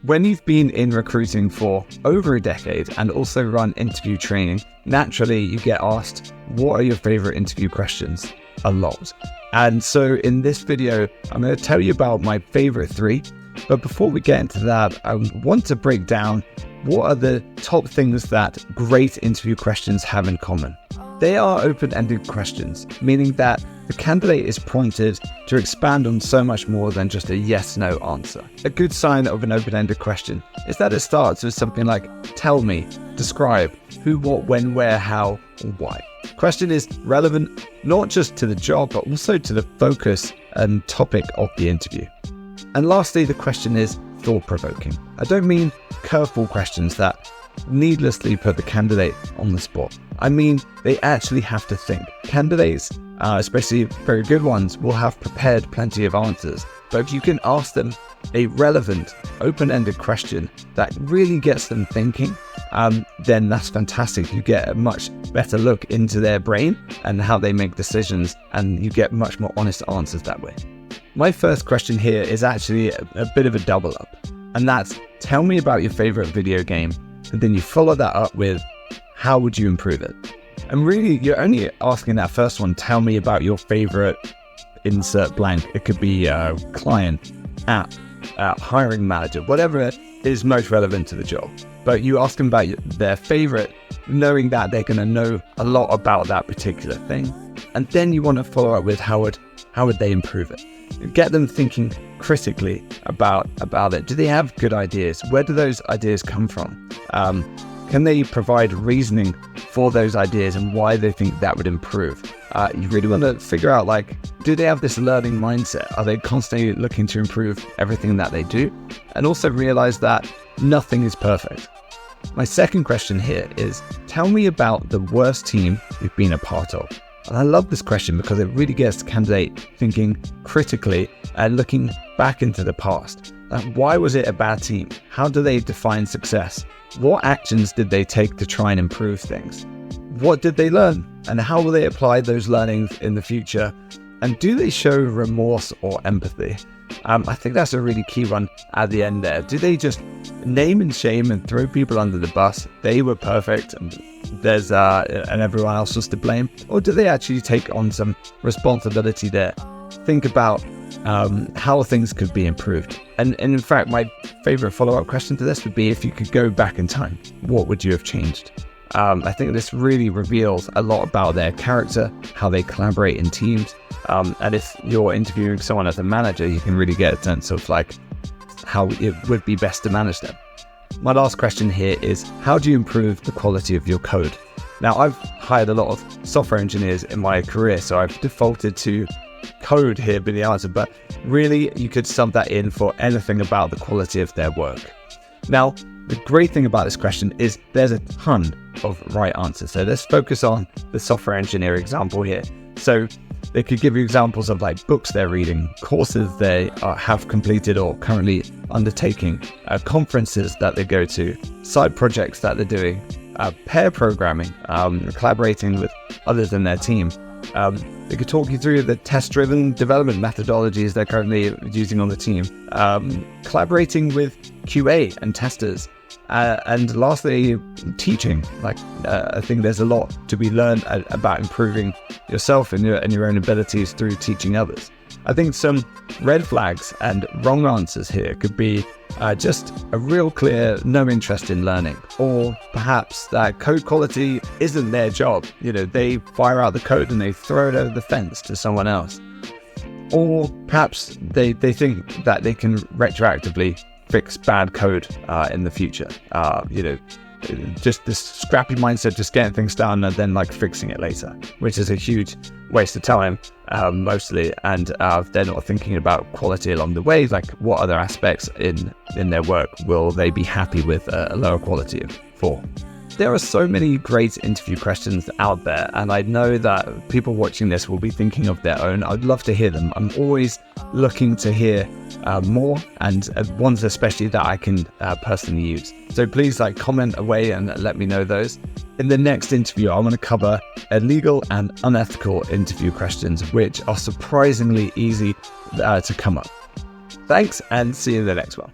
When you've been in recruiting for over a decade and also run interview training, naturally you get asked, what are your favorite interview questions? A lot. And so in this video, I'm going to tell you about my favorite 3. But before we get into that, I want to break down what are the top things that great interview questions have in common. They are open-ended questions, meaning that the candidate is prompted to expand on so much more than just a yes/no answer. A good sign of an open-ended question is that it starts with something like, tell me, describe, who, what, when, where, how, or why. The question is relevant not just to the job, but also to the focus and topic of the interview. And lastly, the question is thought-provoking. I don't mean curveball questions that needlessly put the candidate on the spot. I mean, they actually have to think. Candidates, especially very good ones, will have prepared plenty of answers. But if you can ask them a relevant, open-ended question that really gets them thinking, then that's fantastic. You get a much better look into their brain and how they make decisions, and you get much more honest answers that way. My first question here is actually a bit of a double up, and that's, tell me about your favorite video game, and then you follow that up with, how would you improve it? And really, you're only asking that first one, tell me about your favorite insert blank. It could be client, app, hiring manager, whatever is most relevant to the job. But you ask them about their favorite, knowing that they're going to know a lot about that particular thing. And then you want to follow up with how would they improve it? Get them thinking critically about it. Do they have good ideas? Where do those ideas come from? Can they provide reasoning for those ideas and why they think that would improve? You really want to figure out, like, do they have this learning mindset? Are they constantly looking to improve everything that they do? And also realize that nothing is perfect. My second question here is, tell me about the worst team you've been a part of. And I love this question because it really gets the candidate thinking critically and looking back into the past. Like, why was it a bad team? How do they define success? What actions did they take to try and improve things? What did they learn? And how will they apply those learnings in the future? And do they show remorse or empathy? I think that's a really key one at the end there. Do they just name and shame and throw people under the bus? They were perfect and there's and everyone else was to blame? Or do they actually take on some responsibility there? Think about how things could be improved. And in fact, my favorite follow-up question to this would be, if you could go back in time, what would you have changed? I think this really reveals a lot about their character, how they collaborate in teams. And if you're interviewing someone as a manager, you can really get a sense of like how it would be best to manage them. My last question here is, how do you improve the quality of your code? Now, I've hired a lot of software engineers in my career, so I've defaulted to code here being the answer, but really you could sub that in for anything about the quality of their work. Now, the great thing about this question is there's a ton of right answers. So let's focus on the software engineer example here. So they could give you examples of like books they're reading, courses they have completed or currently undertaking, conferences that they go to, side projects that they're doing, pair programming, collaborating with others in their team. They could talk you through the test-driven development methodologies they're currently using on the team, collaborating with QA and testers, and lastly, teaching. I think there's a lot to be learned about improving yourself and your own abilities through teaching others. I think some red flags and wrong answers here could be just a real clear no interest in learning, or perhaps that code quality isn't their job. They fire out the code and they throw it over the fence to someone else. Or perhaps they think that they can retroactively fix bad code in the future. Just this scrappy mindset, just getting things done and then fixing it later, which is a huge waste of time mostly. And they're not thinking about quality along the way, like what other aspects in their work will they be happy with a lower quality for. There are so many great interview questions out there, and I know that people watching this will be thinking of their own. I'd love to hear them. I'm always looking to hear more, and ones especially that I can personally use. So please comment away and let me know those. In the next interview, I'm going to cover illegal and unethical interview questions, which are surprisingly easy to come up. Thanks, and see you in the next one.